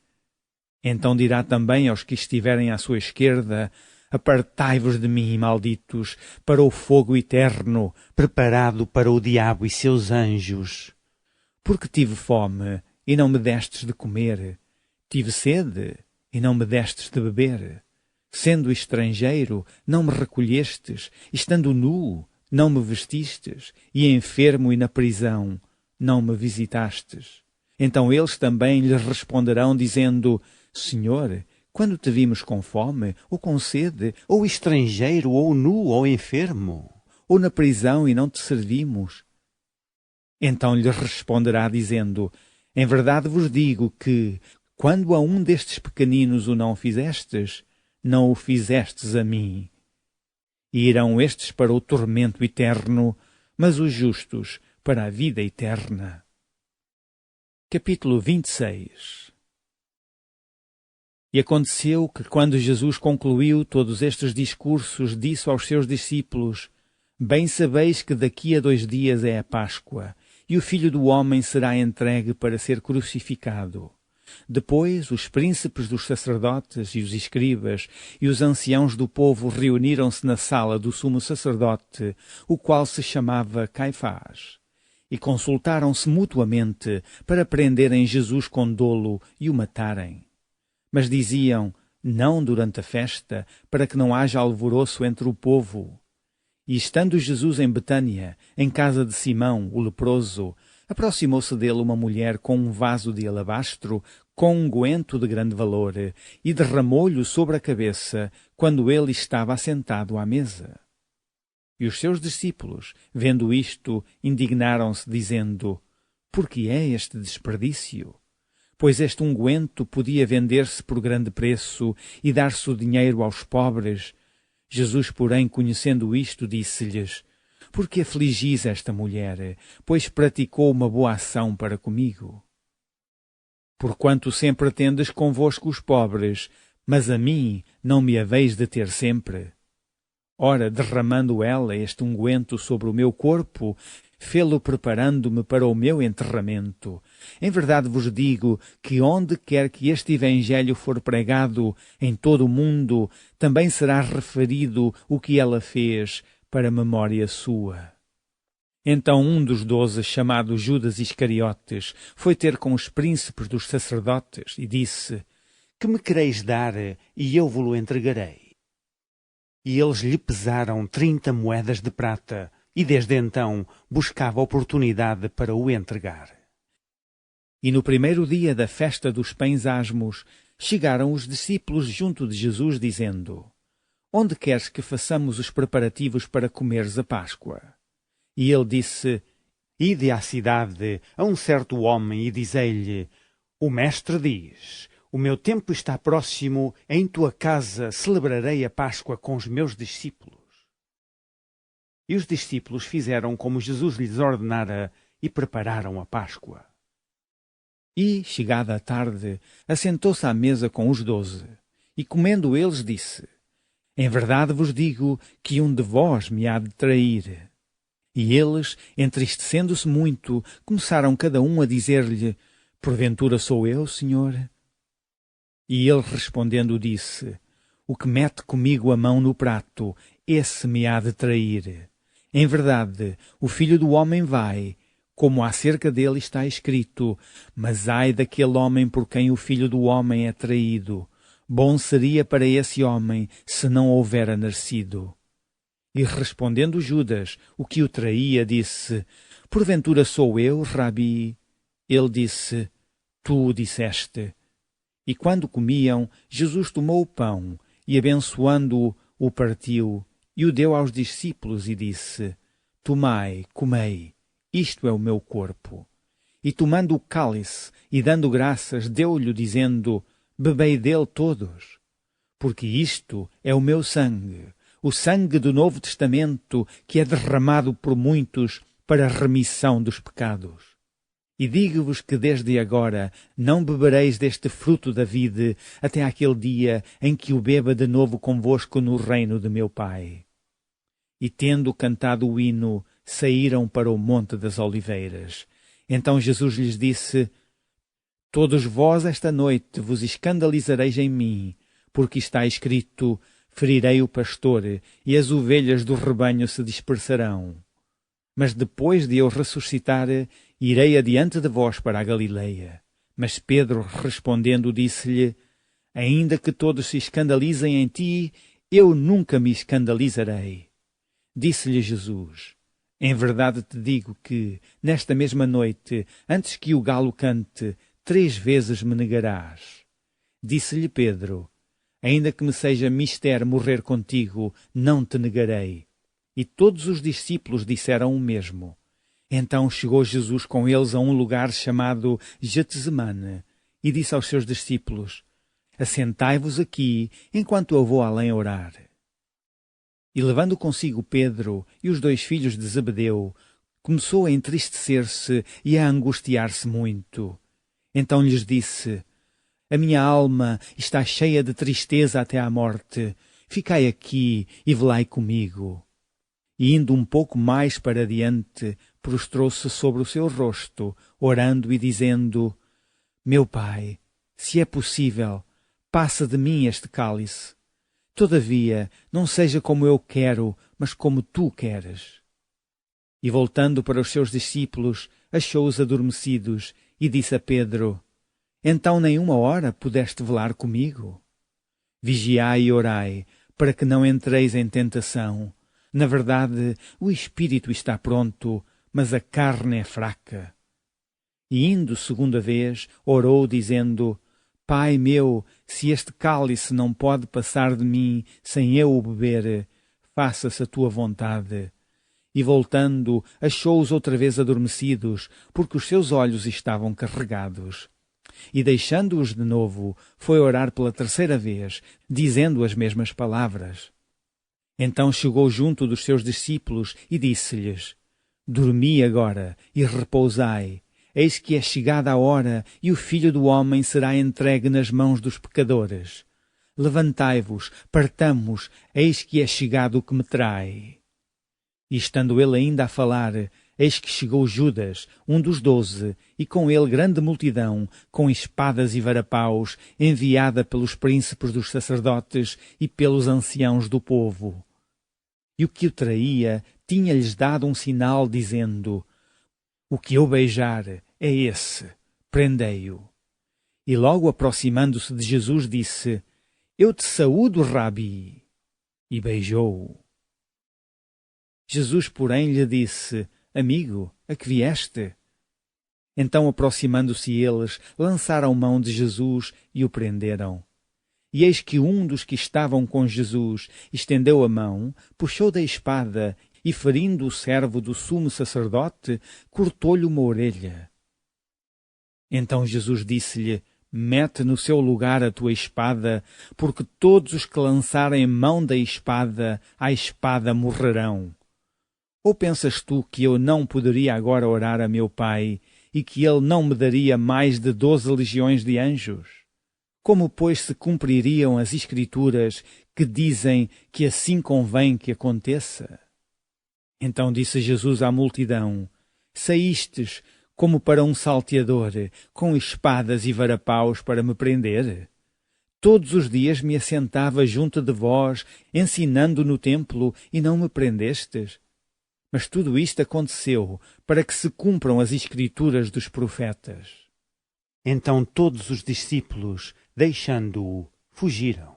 Então dirá também aos que estiverem à sua esquerda: apartai-vos de mim, malditos, para o fogo eterno, preparado para o diabo e seus anjos. Porque tive fome, e não me destes de comer. Tive sede, e não me destes de beber. Sendo estrangeiro, não me recolhestes. Estando nu, não me vestistes. E enfermo e na prisão, não me visitastes. Então eles também lhes responderão, dizendo: Senhor, quando te vimos com fome, ou com sede, ou estrangeiro, ou nu, ou enfermo, ou na prisão e não te servimos? Então lhes responderá, dizendo: em verdade vos digo que, quando a um destes pequeninos o não fizestes, não o fizestes a mim. E irão estes para o tormento eterno, mas os justos para a vida eterna. Capítulo 26. E aconteceu que, quando Jesus concluiu todos estes discursos, disse aos seus discípulos: bem sabeis que daqui a 2 dias é a Páscoa, e o Filho do Homem será entregue para ser crucificado. Depois os príncipes dos sacerdotes e os escribas e os anciãos do povo reuniram-se na sala do sumo sacerdote, o qual se chamava Caifás, e consultaram-se mutuamente para prenderem Jesus com dolo e o matarem. Mas diziam: não durante a festa, para que não haja alvoroço entre o povo. E estando Jesus em Betânia, em casa de Simão, o leproso, aproximou-se dele uma mulher com um vaso de alabastro, com unguento de grande valor, e derramou-lhe sobre a cabeça, quando ele estava assentado à mesa. E os seus discípulos, vendo isto, indignaram-se, dizendo: por que é este desperdício? Pois este unguento podia vender-se por grande preço e dar-se o dinheiro aos pobres. Jesus, porém, conhecendo isto, disse-lhes: por que afligis esta mulher? Pois praticou uma boa ação para comigo. Porquanto sempre tendes convosco os pobres, mas a mim não me haveis de ter sempre. Ora, derramando ela este unguento sobre o meu corpo, fê-lo preparando-me para o meu enterramento. Em verdade vos digo que onde quer que este evangelho for pregado em todo o mundo, também será referido o que ela fez para memória sua. Então um dos 12, chamado Judas Iscariotes, foi ter com os príncipes dos sacerdotes e disse: que me quereis dar, e eu vos-lo entregarei? E eles lhe pesaram 30 moedas de prata, e desde então buscava oportunidade para o entregar. E no primeiro dia da festa dos pães asmos, chegaram os discípulos junto de Jesus, dizendo: onde queres que façamos os preparativos para comeres a Páscoa? E ele disse: ide à cidade a um certo homem e dizei-lhe: o mestre diz: o meu tempo está próximo, em tua casa celebrarei a Páscoa com os meus discípulos. E os discípulos fizeram como Jesus lhes ordenara e prepararam a Páscoa. E, chegada a tarde, assentou-se à mesa com os 12, e comendo eles disse: em verdade vos digo que um de vós me há de trair. E eles, entristecendo-se muito, começaram cada um a dizer-lhe: porventura sou eu, Senhor? E ele respondendo disse: o que mete comigo a mão no prato, esse me há de trair. Em verdade, o Filho do Homem vai, como acerca dele está escrito, mas ai daquele homem por quem o Filho do Homem é traído. Bom seria para esse homem se não houvera nascido. E respondendo Judas, o que o traía, disse: porventura sou eu, Rabi? Ele disse: tu o disseste. E quando comiam, Jesus tomou o pão, e abençoando-o, o partiu, e o deu aos discípulos, e disse: tomai, comei, isto é o meu corpo. E tomando o cálice, e dando graças, deu-lhe, dizendo: bebei dele todos, porque isto é o meu sangue, o sangue do Novo Testamento, que é derramado por muitos para a remissão dos pecados. E digo-vos que desde agora não bebereis deste fruto da vide até aquele dia em que o beba de novo convosco no reino de meu Pai. E tendo cantado o hino, saíram para o Monte das Oliveiras. Então Jesus lhes disse: Todos vós esta noite vos escandalizareis em mim, porque está escrito: ferirei o pastor, e as ovelhas do rebanho se dispersarão. Mas depois de eu ressuscitar, irei adiante de vós para a Galileia. Mas Pedro, respondendo, disse-lhe: Ainda que todos se escandalizem em ti, eu nunca me escandalizarei. Disse-lhe Jesus: Em verdade te digo que, nesta mesma noite, antes que o galo cante, 3 vezes me negarás. Disse-lhe Pedro: Ainda que me seja mister morrer contigo, não te negarei. E todos os discípulos disseram o mesmo. Então chegou Jesus com eles a um lugar chamado Getsemane, e disse aos seus discípulos: Assentai-vos aqui, enquanto eu vou além orar. E levando consigo Pedro e os 2 filhos de Zebedeu, começou a entristecer-se e a angustiar-se muito. Então lhes disse: A minha alma está cheia de tristeza até à morte. Ficai aqui e velai comigo. E indo um pouco mais para diante, prostrou-se sobre o seu rosto, orando e dizendo: Meu Pai, se é possível, passa de mim este cálice. Todavia, não seja como eu quero, mas como tu queres. E voltando para os seus discípulos, achou-os adormecidos e disse a Pedro: Então nem uma hora pudeste velar comigo? Vigiai e orai, para que não entreis em tentação. Na verdade, o espírito está pronto, mas a carne é fraca. E indo 2ª vez, orou, dizendo: Pai meu, se este cálice não pode passar de mim sem eu o beber, faça-se a tua vontade. E voltando, achou-os outra vez adormecidos, porque os seus olhos estavam carregados. E deixando-os de novo, foi orar pela 3ª vez, dizendo as mesmas palavras. Então chegou junto dos seus discípulos e disse-lhes: Dormi agora e repousai. Eis que é chegada a hora e o Filho do Homem será entregue nas mãos dos pecadores. Levantai-vos, partamos, eis que é chegado o que me trai. E estando ele ainda a falar, eis que chegou Judas, um dos 12, e com ele grande multidão, com espadas e varapaus, enviada pelos príncipes dos sacerdotes e pelos anciãos do povo. E o que o traía tinha-lhes dado um sinal, dizendo: O que eu beijar é esse, prendei-o. E logo aproximando-se de Jesus disse: Eu te saúdo, Rabi. E beijou-o. Jesus, porém, lhe disse: Amigo, a que vieste? Então, aproximando-se eles, lançaram mão de Jesus e o prenderam. E eis que um dos que estavam com Jesus estendeu a mão, puxou da espada e, ferindo o servo do sumo sacerdote, cortou-lhe uma orelha. Então Jesus disse-lhe: Mete no seu lugar a tua espada, porque todos os que lançarem mão da espada, à espada morrerão. Ou pensas tu que eu não poderia agora orar a meu Pai, e que ele não me daria mais de 12 legiões de anjos? Como, pois, se cumpririam as Escrituras que dizem que assim convém que aconteça? Então disse Jesus à multidão: Saístes como para um salteador, com espadas e varapaus para me prender? Todos os dias me assentava junto de vós, ensinando no templo, e não me prendestes? Mas tudo isto aconteceu para que se cumpram as Escrituras dos profetas. Então todos os discípulos, deixando-o, fugiram.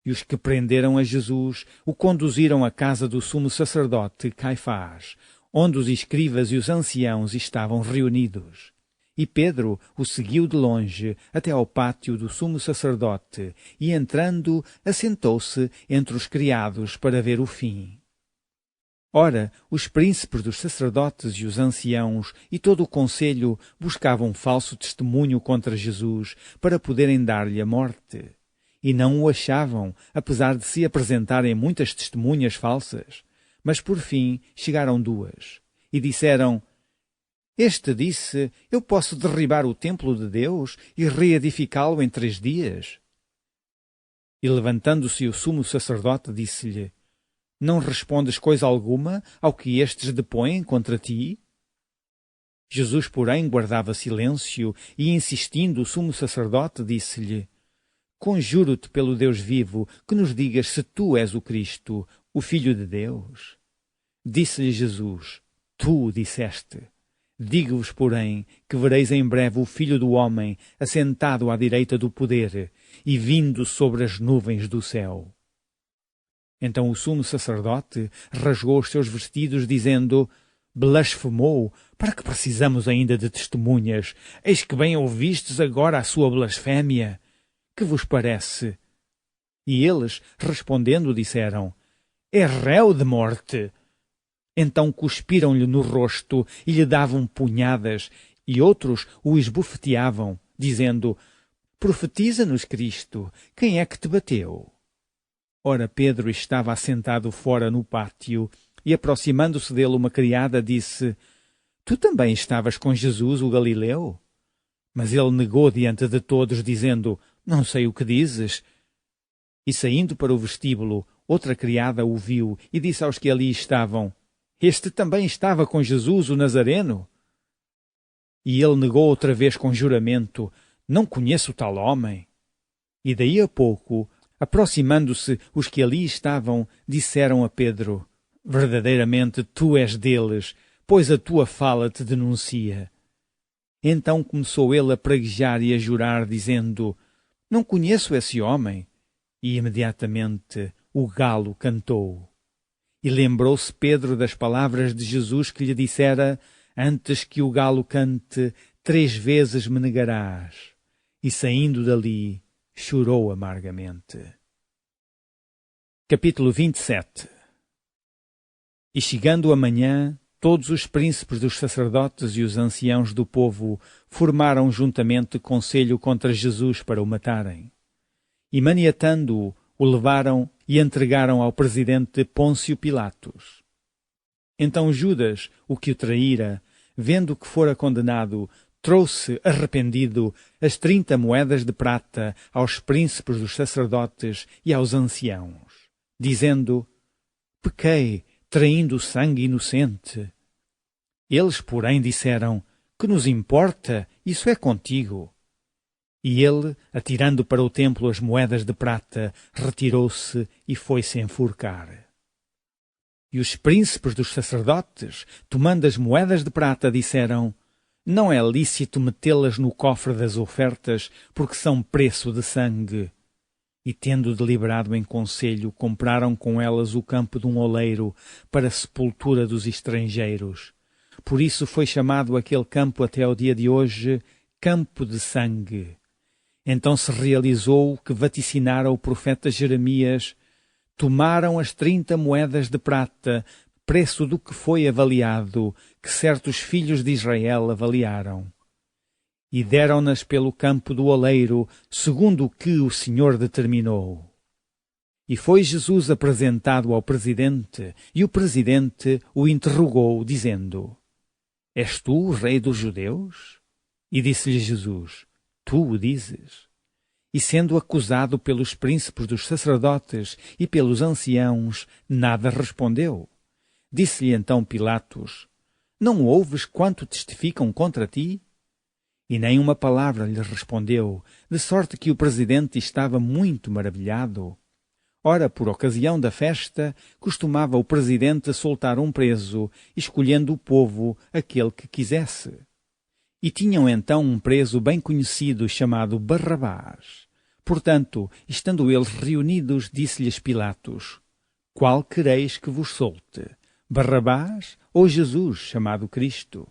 E os que prenderam a Jesus o conduziram à casa do sumo sacerdote Caifás, onde os escribas e os anciãos estavam reunidos. E Pedro o seguiu de longe até ao pátio do sumo sacerdote, e entrando, assentou-se entre os criados para ver o fim. Ora, os príncipes dos sacerdotes e os anciãos e todo o conselho buscavam falso testemunho contra Jesus para poderem dar-lhe a morte. E não o achavam, apesar de se apresentarem muitas testemunhas falsas. Mas por fim chegaram 2 e disseram: Este disse: Eu posso derribar o templo de Deus e reedificá-lo em 3 dias. E levantando-se o sumo sacerdote, disse-lhe: Não respondes coisa alguma ao que estes depõem contra ti? Jesus, porém, guardava silêncio e, insistindo, o sumo sacerdote disse-lhe: Conjuro-te pelo Deus vivo que nos digas se tu és o Cristo, o Filho de Deus. Disse-lhe Jesus: Tu o disseste. Digo-vos, porém, que vereis em breve o Filho do Homem assentado à direita do poder e vindo sobre as nuvens do céu. Então o sumo sacerdote rasgou os seus vestidos, dizendo: Blasfemou, para que precisamos ainda de testemunhas? Eis que bem ouvistes agora a sua blasfémia. Que vos parece? E eles, respondendo, disseram: É réu de morte. Então cuspiram-lhe no rosto e lhe davam punhadas, e outros o esbofeteavam, dizendo: Profetiza-nos, Cristo, quem é que te bateu? Ora, Pedro estava assentado fora no pátio, e aproximando-se dele uma criada disse: Tu também estavas com Jesus, o Galileu? Mas ele negou diante de todos, dizendo: Não sei o que dizes. E saindo para o vestíbulo, outra criada o viu e disse aos que ali estavam: Este também estava com Jesus, o Nazareno? E ele negou outra vez com juramento: Não conheço tal homem. E daí a pouco, aproximando-se os que ali estavam, disseram a Pedro: Verdadeiramente tu és deles, pois a tua fala te denuncia. Então começou ele a praguejar e a jurar, dizendo: Não conheço esse homem. E imediatamente o galo cantou. E lembrou-se Pedro das palavras de Jesus que lhe dissera: Antes que o galo cante, 3 vezes me negarás. E saindo dali, chorou amargamente. Capítulo 27. E chegando a manhã, todos os príncipes dos sacerdotes e os anciãos do povo formaram juntamente conselho contra Jesus para o matarem. E maniatando-o, o levaram e entregaram ao presidente Pôncio Pilatos. Então Judas, o que o traíra, vendo que fora condenado, trouxe, arrependido, as 30 moedas de prata aos príncipes dos sacerdotes e aos anciãos, dizendo: Pequei, traindo sangue inocente. Eles, porém, disseram: Que nos importa? Isso é contigo. E ele, atirando para o templo as moedas de prata, retirou-se e foi-se enforcar. E os príncipes dos sacerdotes, tomando as moedas de prata, disseram: Não é lícito metê-las no cofre das ofertas, porque são preço de sangue. E tendo deliberado em conselho, compraram com elas o campo de um oleiro para a sepultura dos estrangeiros. Por isso foi chamado aquele campo até ao dia de hoje Campo de Sangue. Então se realizou o que vaticinara o profeta Jeremias: Tomaram as 30 moedas de prata, preço do que foi avaliado, que certos filhos de Israel avaliaram. E deram-nas pelo campo do oleiro, segundo o que o Senhor determinou. E foi Jesus apresentado ao presidente, e o presidente o interrogou, dizendo: És tu o rei dos judeus? E disse-lhe Jesus: Tu o dizes. E sendo acusado pelos príncipes dos sacerdotes e pelos anciãos, nada respondeu. Disse-lhe então Pilatos: Não ouves quanto testificam contra ti? E nem uma palavra lhe respondeu, de sorte que o presidente estava muito maravilhado. Ora, por ocasião da festa, costumava o presidente soltar um preso, escolhendo o povo aquele que quisesse. E tinham então um preso bem conhecido chamado Barrabás. Portanto, estando eles reunidos, disse-lhes Pilatos: Qual quereis que vos solte? Barrabás ou Jesus, chamado Cristo?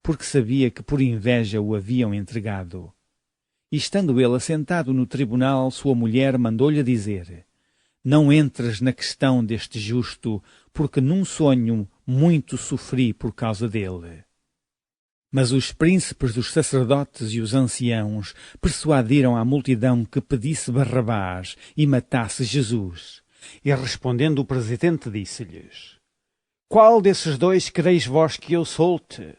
Porque sabia que por inveja o haviam entregado. E estando ele assentado no tribunal, sua mulher mandou-lhe dizer: Não entres na questão deste justo, porque num sonho muito sofri por causa dele. Mas os príncipes dos sacerdotes e os anciãos persuadiram a multidão que pedisse Barrabás e matasse Jesus. E respondendo o presidente disse-lhes: Qual desses dois quereis vós que eu solte?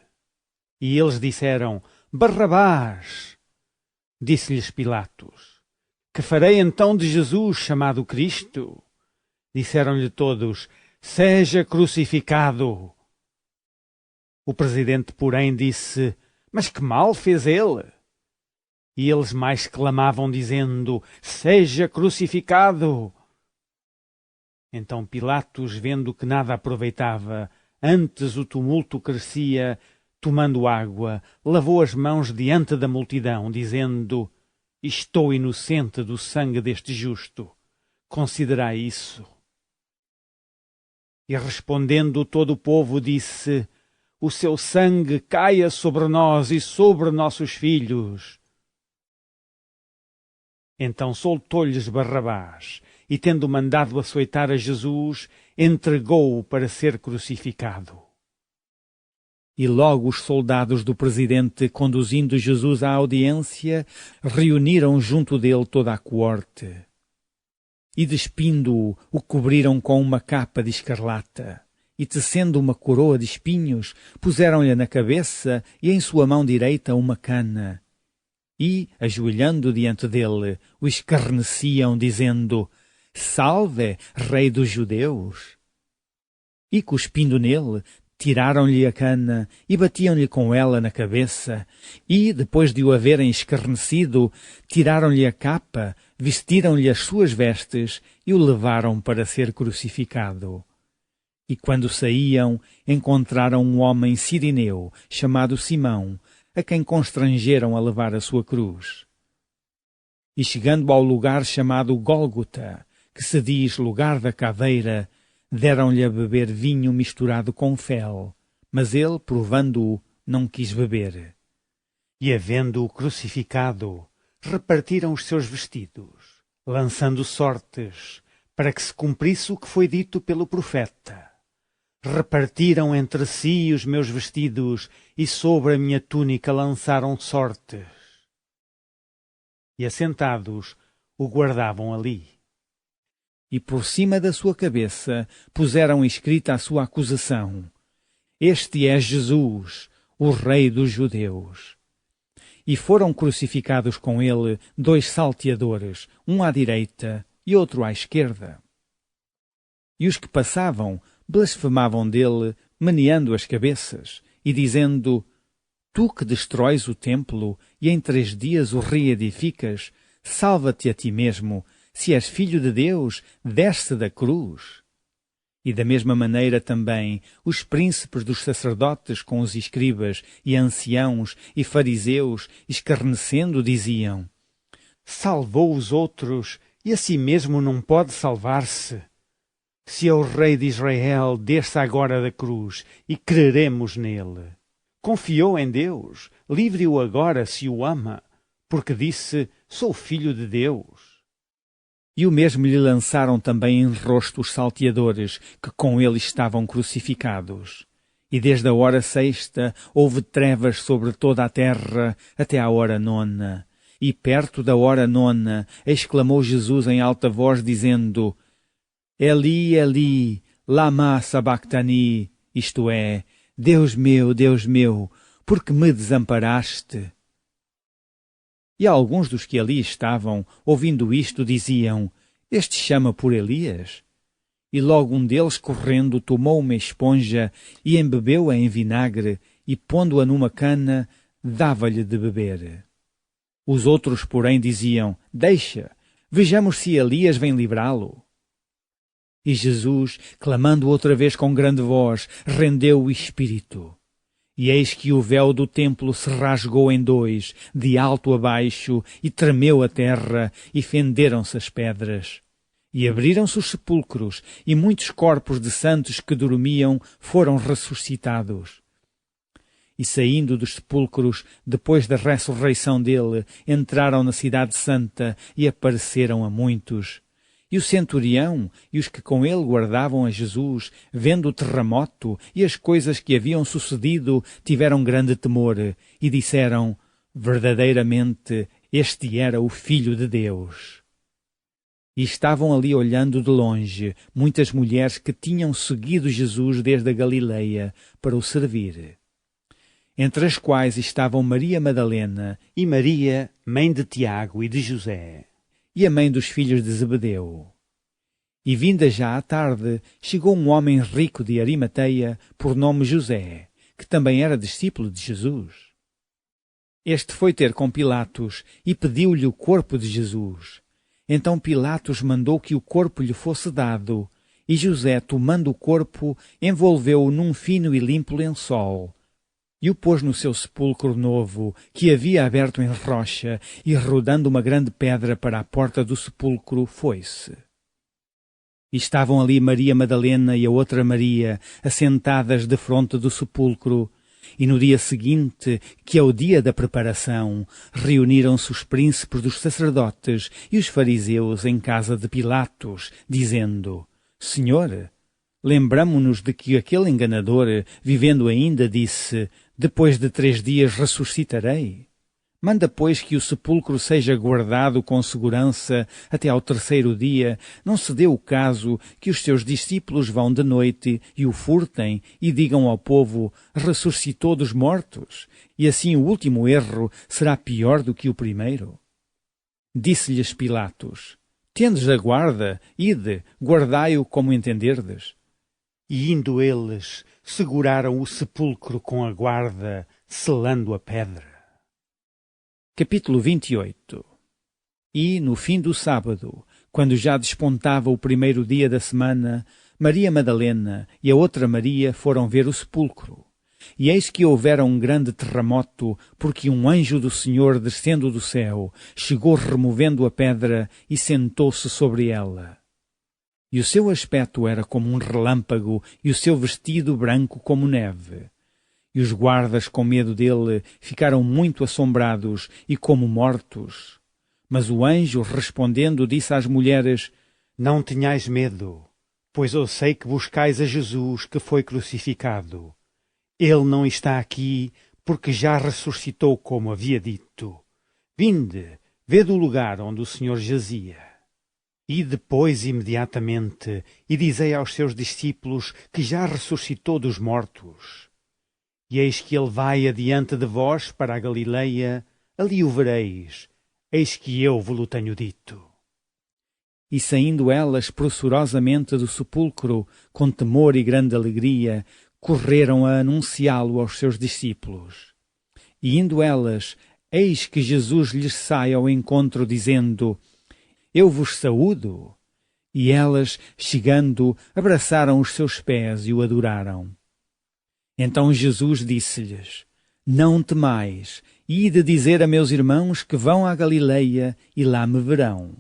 E eles disseram: Barrabás! Disse-lhes Pilatos: Que farei então de Jesus, chamado Cristo? Disseram-lhe todos: Seja crucificado. O presidente, porém, disse: Mas que mal fez ele? E eles mais clamavam, dizendo: Seja crucificado. Então Pilatos, vendo que nada aproveitava, antes o tumulto crescia, tomando água, lavou as mãos diante da multidão, dizendo: Estou inocente do sangue deste justo. Considerai isso. E respondendo todo o povo disse: O seu sangue caia sobre nós e sobre nossos filhos. Então soltou-lhes Barrabás, e tendo mandado açoitar a Jesus, entregou-o para ser crucificado. E logo os soldados do presidente, conduzindo Jesus à audiência, reuniram junto dele toda a coorte. E despindo-o, o cobriram com uma capa de escarlata, e tecendo uma coroa de espinhos, puseram-lhe na cabeça e em sua mão direita uma cana. E, ajoelhando diante dele, o escarneciam, dizendo: Salve, Rei dos Judeus! E, cuspindo nele, tiraram-lhe a cana e batiam-lhe com ela na cabeça, e, depois de o haverem escarnecido, tiraram-lhe a capa, vestiram-lhe as suas vestes e o levaram para ser crucificado. E quando saíam, encontraram um homem sirineu, chamado Simão, a quem constrangeram a levar a sua cruz. E chegando ao lugar chamado Gólgota, que se diz lugar da caveira, deram-lhe a beber vinho misturado com fel, mas ele, provando-o, não quis beber. E, havendo-o crucificado, repartiram os seus vestidos, lançando sortes, para que se cumprisse o que foi dito pelo profeta. Repartiram entre si os meus vestidos, e sobre a minha túnica lançaram sortes. E assentados, o guardavam ali. E por cima da sua cabeça puseram escrita a sua acusação: Este é Jesus, o Rei dos Judeus. E foram crucificados com ele 2 salteadores, um à direita e outro à esquerda. E os que passavam blasfemavam dele, meneando as cabeças, e dizendo: Tu que destróis o templo e em 3 dias o reedificas, salva-te a ti mesmo. Se és filho de Deus, desce da cruz. E da mesma maneira também os príncipes dos sacerdotes com os escribas e anciãos e fariseus, escarnecendo, diziam: Salvou os outros e a si mesmo não pode salvar-se. Se é o Rei de Israel, desça agora da cruz e creremos nele. Confiou em Deus, livre-o agora se o ama, porque disse: Sou filho de Deus. E o mesmo lhe lançaram também em rosto os salteadores, que com ele estavam crucificados. E desde a hora 6ª houve trevas sobre toda a terra até à hora 9ª. E perto da hora 9ª exclamou Jesus em alta voz, dizendo: Eli, Eli, lama sabachthani, isto é, Deus meu, por que me desamparaste? E alguns dos que ali estavam, ouvindo isto, diziam: Este chama por Elias? E logo um deles, correndo, tomou uma esponja e embebeu-a em vinagre, e pondo-a numa cana, dava-lhe de beber. Os outros, porém, diziam: Deixa, vejamos se Elias vem livrá-lo. E Jesus, clamando outra vez com grande voz, rendeu o espírito. E eis que o véu do templo se rasgou em 2, de alto a baixo, e tremeu a terra, e fenderam-se as pedras. E abriram-se os sepulcros, e muitos corpos de santos que dormiam foram ressuscitados. E saindo dos sepulcros, depois da ressurreição dele, entraram na cidade santa e apareceram a muitos. E o centurião e os que com ele guardavam a Jesus, vendo o terremoto e as coisas que haviam sucedido, tiveram grande temor e disseram: Verdadeiramente, este era o Filho de Deus. E estavam ali olhando de longe muitas mulheres que tinham seguido Jesus desde a Galileia para o servir. entre as quais estavam Maria Madalena e Maria, mãe de Tiago e de José, e a mãe dos filhos de Zebedeu. E vinda já à tarde, chegou um homem rico de Arimateia, por nome José, que também era discípulo de Jesus. Este foi ter com Pilatos e pediu-lhe o corpo de Jesus. Então Pilatos mandou que o corpo lhe fosse dado, e José, tomando o corpo, envolveu-o num fino e limpo lençol, e o pôs no seu sepulcro novo, que havia aberto em rocha, e rodando uma grande pedra para a porta do sepulcro, foi-se. E estavam ali Maria Madalena e a outra Maria, assentadas defronte do sepulcro, e no dia seguinte, que é o dia da preparação, reuniram-se os príncipes dos sacerdotes e os fariseus em casa de Pilatos, dizendo: Senhor, lembramo-nos de que aquele enganador, vivendo ainda, disse: depois de 3 dias ressuscitarei. Manda, pois, que o sepulcro seja guardado com segurança até ao 3º dia. Não se dê o caso que os seus discípulos vão de noite e o furtem e digam ao povo: ressuscitou dos mortos, e assim o último erro será pior do que o primeiro. Disse-lhes Pilatos: tendes a guarda, ide, guardai-o como entenderdes. E indo eles, seguraram o sepulcro com a guarda, selando a pedra. Capítulo 28. E, no fim do sábado, quando já despontava o 1º dia da semana, Maria Madalena e a outra Maria foram ver o sepulcro. E eis que houvera um grande terremoto, porque um anjo do Senhor, descendo do céu, chegou removendo a pedra e sentou-se sobre ela. E o seu aspecto era como um relâmpago, e o seu vestido branco como neve. E os guardas, com medo dele, ficaram muito assombrados e como mortos. Mas o anjo, respondendo, disse às mulheres: não tenhais medo, pois eu sei que buscais a Jesus que foi crucificado. Ele não está aqui, porque já ressuscitou, como havia dito. Vinde, vede o lugar onde o Senhor jazia. E depois, imediatamente, e dizei aos seus discípulos que já ressuscitou dos mortos. E eis que ele vai adiante de vós para a Galileia, ali o vereis, eis que eu vos-lo tenho dito. E saindo elas pressurosamente do sepulcro, com temor e grande alegria, correram a anunciá-lo aos seus discípulos. E indo elas, eis que Jesus lhes sai ao encontro, dizendo: eu vos saúdo. E elas, chegando, abraçaram os seus pés e o adoraram. Então Jesus disse-lhes: não temais, ide dizer a meus irmãos que vão à Galileia e lá me verão.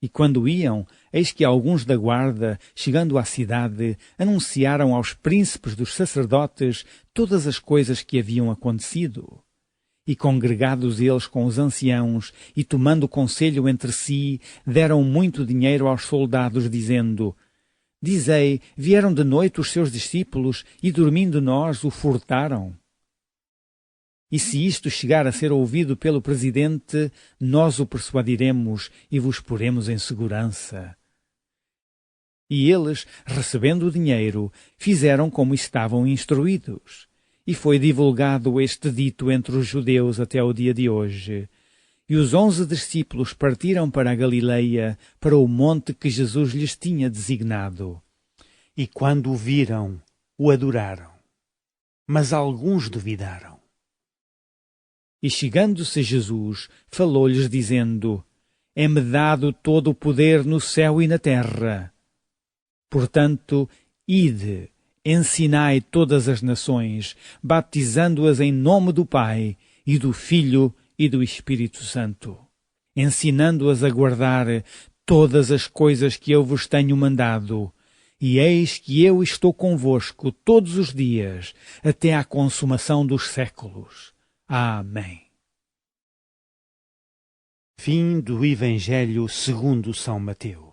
E quando iam, eis que alguns da guarda, chegando à cidade, anunciaram aos príncipes dos sacerdotes todas as coisas que haviam acontecido. E congregados eles com os anciãos, e tomando conselho entre si, deram muito dinheiro aos soldados, dizendo: dizei, vieram de noite os seus discípulos, e dormindo nós o furtaram? E se isto chegar a ser ouvido pelo presidente, nós o persuadiremos e vos poremos em segurança. E eles, recebendo o dinheiro, fizeram como estavam instruídos. E foi divulgado este dito entre os judeus até o dia de hoje. E os 11 discípulos partiram para a Galileia, para o monte que Jesus lhes tinha designado. E quando o viram, o adoraram. Mas alguns duvidaram. E chegando-se Jesus, falou-lhes dizendo: é-me dado todo o poder no céu e na terra. Portanto, ide, ensinai todas as nações, batizando-as em nome do Pai, e do Filho e do Espírito Santo, ensinando-as a guardar todas as coisas que eu vos tenho mandado. E eis que eu estou convosco todos os dias, até à consumação dos séculos. Amém. Fim do Evangelho segundo São Mateus.